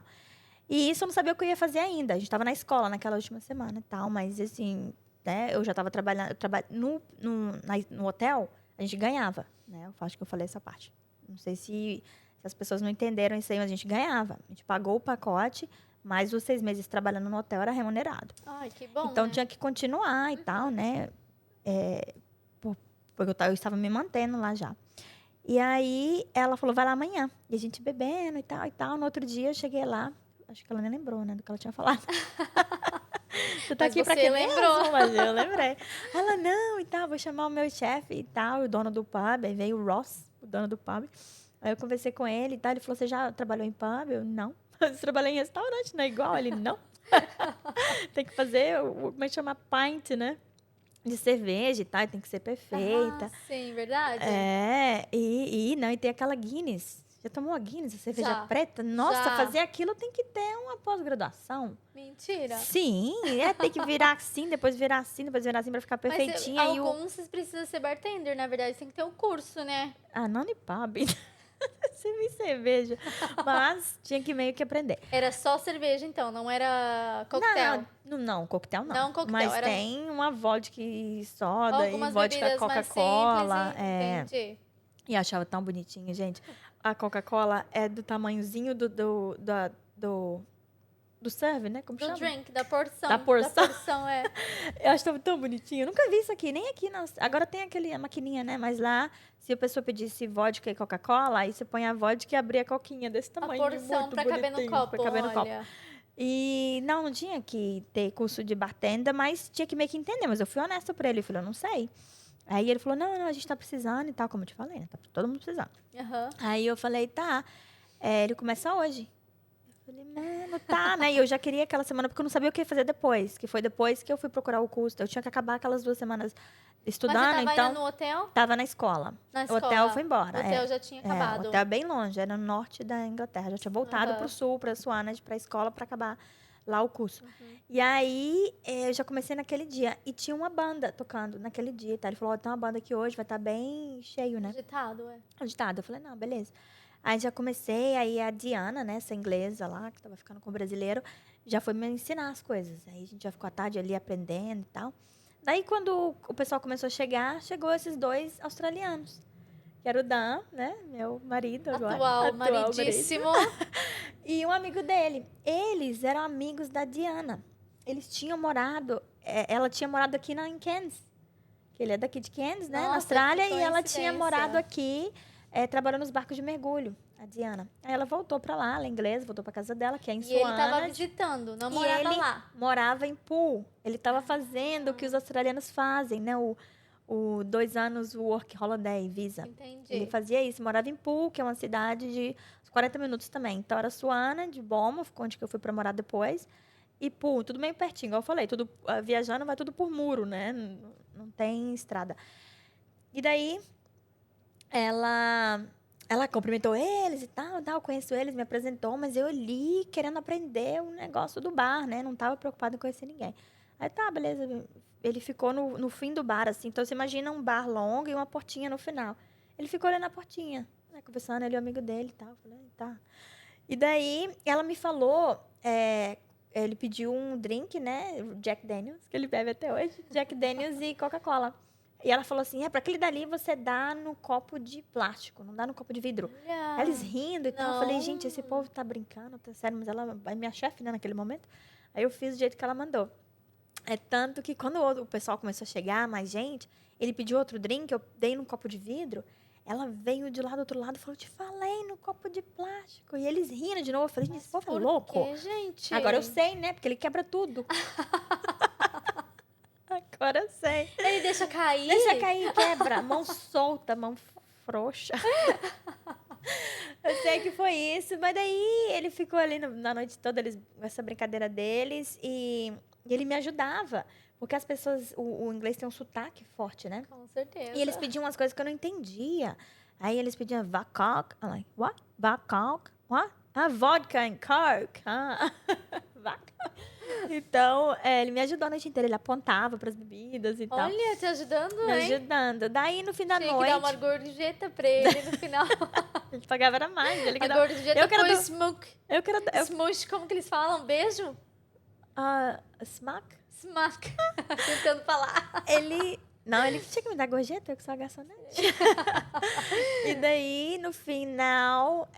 E isso eu não sabia o que eu ia fazer ainda. A gente estava na escola naquela última semana e tal, mas assim, né, eu já estava trabalhando, no hotel, a gente ganhava, né? Eu acho que eu falei essa parte. Não sei se as pessoas não entenderam isso aí, mas a gente ganhava. A gente pagou o pacote, mas os 6 meses trabalhando no hotel era remunerado. Ai, que bom, Então né? tinha que continuar e tal, né? Porque eu estava me mantendo lá já. E aí ela falou, vai lá amanhã. E a gente bebendo e tal e tal. No outro dia eu cheguei lá, acho que ela nem lembrou, né, do que ela tinha falado. Você tá Mas aqui pra você quê lembrou. mesmo? Mas eu lembrei. Ela, não, e tal, vou chamar o meu chefe e tal, o dono do pub. Aí veio o Ross, o dono do pub. Aí eu conversei com ele e tal. Ele falou, você já trabalhou em pub? Eu, não. Você trabalhou em restaurante, não é igual? Ele, não. Tem que fazer, como é que chama? Pint, né? De cerveja e tal, tem que ser perfeita. Sim, verdade? Não, e tem aquela Guinness. Já tomou a Guinness, a cerveja Já, preta? Nossa, já. fazer aquilo tem que ter uma pós-graduação. Mentira. Sim, tem que virar assim, depois virar assim, depois virar assim pra ficar Mas perfeitinha. alguns precisam ser bartender, na verdade, tem que ter um curso, né? Não de pub. Servir cerveja. Mas tinha que meio que aprender. Era só cerveja, então, não era coquetel. Não, coquetel não. Não coquetel, Mas era tem uma vodka e soda algumas e vodka bebidas mais Coca-Cola. simples, entendi. E achava tão bonitinho, gente. A Coca-Cola é do tamanhozinho do do serve, né? Como Do chama? drink, da porção. Da porção. Da porção, é. Eu acho tão bonitinho. Eu nunca vi isso aqui, nem aqui. Agora tem a maquininha, né? Mas lá, se a pessoa pedisse vodka e Coca-Cola, aí você põe a vodka e abre a coquinha desse A tamanho. porção Muito pra caber no bonitinho, copo, pra caber no copo. olha. E não tinha que ter curso de bartender, mas tinha que meio que entender. Mas eu fui honesta pra ele. Eu falei, eu não sei. Aí ele falou, não, a gente tá precisando e tal, como eu te falei, né? Tá todo mundo precisando. Aham. Aí eu falei, tá, ele começa hoje. Eu falei, mano, tá, né? E eu já queria aquela semana, porque eu não sabia o que fazer depois. Que foi depois que eu fui procurar o curso. Eu tinha que acabar aquelas 2 semanas estudando, Mas você tava então... ainda no hotel? Tava na escola. Na O escola. hotel foi embora. O hotel já tinha acabado. O hotel bem longe, era no norte da Inglaterra. Já tinha voltado pro sul, pra Swanage, pra escola, pra acabar lá o curso. E aí, eu já comecei naquele dia. E tinha uma banda tocando naquele dia, tá? Ele falou, tem uma banda aqui hoje, vai estar bem cheio, né? Agitado, é. Agitado. Eu falei, não, beleza. Aí já comecei, aí a Diana, né, essa inglesa lá, que tava ficando com o brasileiro, já foi me ensinar as coisas. Aí a gente já ficou à tarde ali aprendendo e tal. Daí, quando o pessoal começou a chegar, chegou esses 2 australianos. Que era o Dan, né, meu marido agora. Atual marido. maridíssimo. E um amigo dele. Eles eram amigos da Diana. Eles tinham morado... ela tinha morado aqui em Cairns. Que ele é daqui de Cairns, né? Nossa, Na Austrália. que E ela tinha coincidência. morado aqui, trabalhando nos barcos de mergulho. A Diana. Aí ela voltou pra lá, ela é inglesa, voltou pra casa dela, que é em E ele tava Swanage. visitando, não E morava ele lá. morava em Poole. Ele estava fazendo o que os australianos fazem, né? O 2 anos Work Holiday Visa. Entendi. Ele fazia isso, morava em Poole, que é uma cidade de uns 40 minutos também. Então era Swanage, de Bournemouth, onde que eu fui para morar depois. E Poole, tudo meio pertinho, igual eu falei, tudo viajando vai tudo por muro, né? Não tem estrada. E daí ela cumprimentou eles e tal, eu conheço eles, me apresentou, mas eu ali querendo aprender o negócio do bar, né? Não estava preocupada em conhecer ninguém. Aí tá, beleza. Ele ficou no fim do bar, assim. Então você imagina um bar longo e uma portinha no final. Ele ficou olhando a portinha, né, conversando, ele é o amigo dele e tal. Eu falei, tá. E daí ela me falou, ele pediu um drink, né? Jack Daniels, que ele bebe até hoje. Jack Daniels e Coca-Cola. E ela falou assim, para aquele dali você dá no copo de plástico, não dá no copo de vidro. Olha. Aí eles rindo e tal. Eu falei, Não. gente, esse povo tá brincando, tá sério, mas ela é minha chefe, né, naquele momento. Aí eu fiz do jeito que ela mandou. É tanto que quando o pessoal começou a chegar, mais gente, ele pediu outro drink, eu dei num copo de vidro, ela veio de lá do outro lado e falou, te falei, no copo de plástico. E eles rindo de novo. Eu falei, gente, esse povo é louco. Por quê, gente? Agora eu sei, né? Porque ele quebra tudo. Agora eu sei. Ele deixa cair. Deixa cair, quebra. Mão solta, mão frouxa. Eu sei que foi isso. Mas daí ele ficou ali na noite toda, essa brincadeira deles. E ele me ajudava. Porque as pessoas, o inglês tem um sotaque forte, né? Com certeza. E eles pediam umas coisas que eu não entendia. Aí eles pediam vodka. I'm like, what? Vodka? What? Ah, vodka and coke. Ah. Vodka. Então, ele me ajudou a noite inteira. Ele apontava para as bebidas e tal. Olha, te ajudando, Me hein? ajudando. Daí, no fim da Tinha noite... que dar uma gorjeta pra ele no final. Ele pagava era mais. Ele que A dava... gorjeta eu quero foi dar- smoke. Eu quero... Smush, como que eles falam? Beijo? Smack? Smack. Tentando falar. Ele... Não, ele tinha que me dar gorjeta, eu que sou a garçonete. E daí, no final,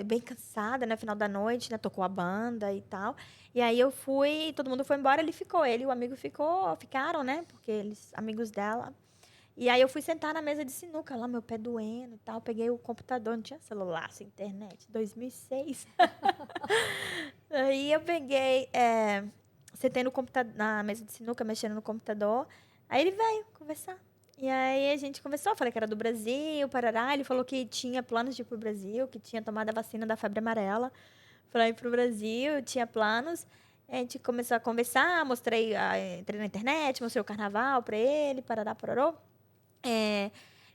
bem cansada, né? No final da noite, né? Tocou a banda e tal. E aí eu fui, todo mundo foi embora, ele e o amigo ficaram, né? Porque eles, amigos dela. E aí eu fui sentar na mesa de sinuca, lá meu pé doendo e tal. Peguei o computador, não tinha celular, sem internet, 2006. Aí eu peguei, sentei no computador, na mesa de sinuca, mexendo no computador. Aí ele veio conversar. E aí a gente conversou, eu falei que era do Brasil, parará. Ele falou que tinha planos de ir pro Brasil, que tinha tomado a vacina da febre amarela para ir pro Brasil, tinha planos. A gente começou a conversar, entrei na internet, mostrei o carnaval para ele, parará, pararô.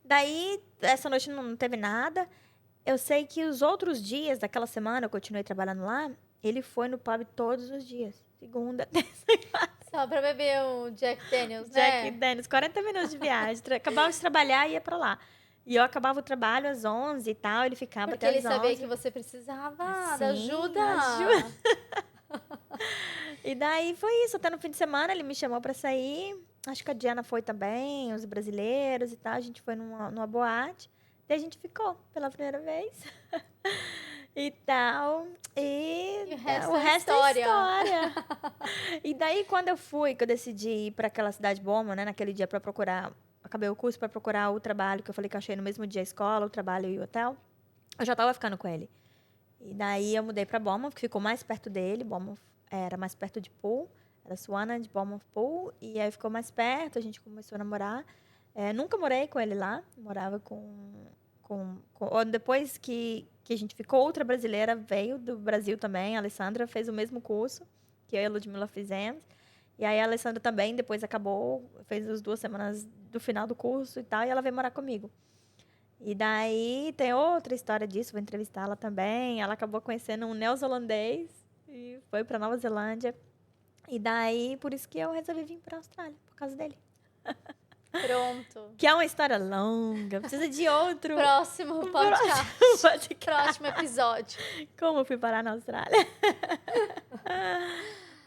Daí, essa noite não teve nada. Eu sei que os outros dias daquela semana, eu continuei trabalhando lá, ele foi no pub todos os dias. Segunda, terça e quarta. Só pra beber o Jack Daniels, Jack né? Daniels, 40 minutos de viagem. Acabava de trabalhar e ia pra lá. E eu acabava o trabalho às 11 e tal, ele ficava Porque até ele às 11. sabia que você precisava da Sim, ajuda. ajuda. E daí foi isso. Até no fim de semana ele me chamou pra sair. Acho que a Diana foi também, os brasileiros e tal. A gente foi numa boate. Daí a gente ficou pela primeira vez. e tal. E E o resto o é resto é história. história. E daí, quando que eu decidi ir para aquela cidade de Beaumont, né, naquele dia para procurar, acabei o curso para procurar o trabalho, que eu falei que eu achei no mesmo dia a escola, o trabalho e o hotel, eu já tava ficando com ele. E daí eu mudei para Beaumont, que ficou mais perto dele. Beaumont era mais perto de Poole, era Swanage, Beaumont, Poole, e aí ficou mais perto, a gente começou a namorar. Nunca morei com ele lá, morava depois que a gente ficou, outra brasileira veio do Brasil também, a Alessandra fez o mesmo curso que eu e a Ludmilla fizemos. E aí a Alessandra também, depois acabou, fez as 2 semanas do final do curso e tal, e ela veio morar comigo. E daí tem outra história disso, vou entrevistá-la também. Ela acabou conhecendo um neozelandês e foi para Nova Zelândia. E daí, por isso que eu resolvi vir para a Austrália, por causa dele. Pronto. Que é uma história longa, precisa de outro Próximo podcast. podcast. Próximo episódio. Como eu fui parar na Austrália.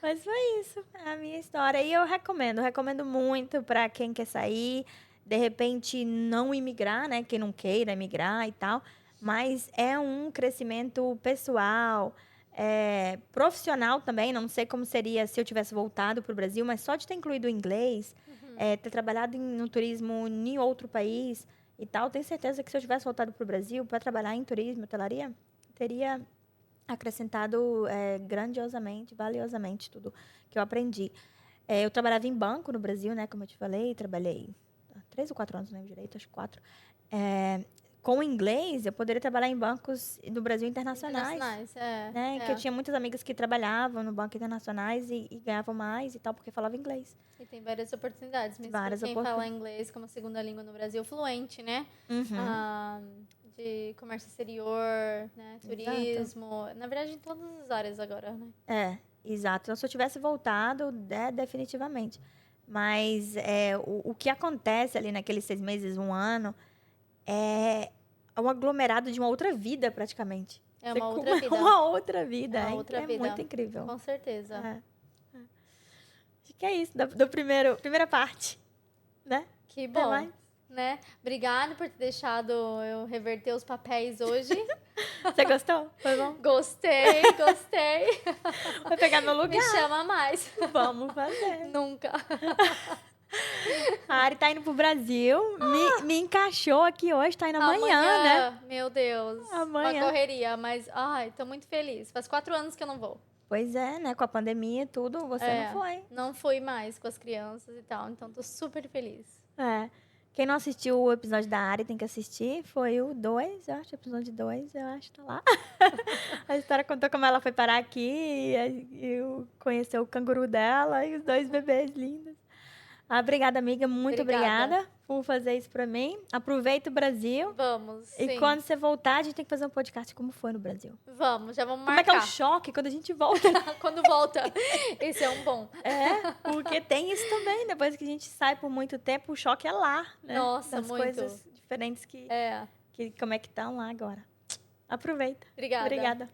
Mas foi isso, é a minha história. E eu recomendo muito para quem quer sair, de repente não imigrar, né? Quem não queira imigrar e tal. Mas é um crescimento pessoal, profissional também. Não sei como seria se eu tivesse voltado para o Brasil, mas só de ter incluído o inglês, ter trabalhado no turismo em outro país e tal, tenho certeza que se eu tivesse voltado para o Brasil para trabalhar em turismo, hotelaria, teria acrescentado grandiosamente, valiosamente tudo que eu aprendi. Eu trabalhava em banco no Brasil, né? Como eu te falei, trabalhei 3 ou 4 anos, não lembro direito, acho que 4. Com o inglês, eu poderia trabalhar em bancos do Brasil internacionais. Né? Que eu tinha muitas amigas que trabalhavam no banco internacionais e ganhavam mais e tal, porque falava inglês. E tem várias oportunidades, mesmo Várias para quem fala inglês como segunda língua no Brasil, fluente, né? De comércio exterior, né? Turismo. Na verdade, em todas as áreas agora, né? Exato. Então, se eu tivesse voltado, definitivamente. Mas o que acontece ali naqueles 6 meses, 1 ano, é um aglomerado de uma outra vida, praticamente. É uma outra vida. Uma outra vida. É uma outra vida. Muito incrível. Com certeza. Acho que é isso, da primeira parte, né? Que bom. Né? Obrigada por ter deixado eu reverter os papéis hoje. Você gostou? Foi bom? Gostei. Vai pegar meu lugar. Me chama mais. Vamos fazer. Nunca. A Ari tá indo pro Brasil, me encaixou aqui hoje, tá indo amanhã, né? Meu Deus. Amanhã. Uma correria, mas tô muito feliz. Faz 4 anos que eu não vou. Pois é, né? Com a pandemia e tudo, você não foi. Não fui mais com as crianças e tal, então tô super feliz. Quem não assistiu o episódio da Ari tem que assistir. Foi o 2, eu acho. O episódio 2, eu acho, tá lá. A história contou como ela foi parar aqui e conheceu o canguru dela e os 2 bebês lindos. Obrigada, amiga. Muito obrigada por fazer isso pra mim. Aproveita o Brasil. Vamos, sim. E quando você voltar, a gente tem que fazer um podcast como foi no Brasil. Vamos, já vamos marcar. Como é que é o choque quando a gente volta? Quando volta. Esse é um bom. Porque tem isso também. Depois que a gente sai por muito tempo, o choque é lá, né? Nossa, das muito. coisas diferentes que como é que estão lá agora. Aproveita. Obrigada.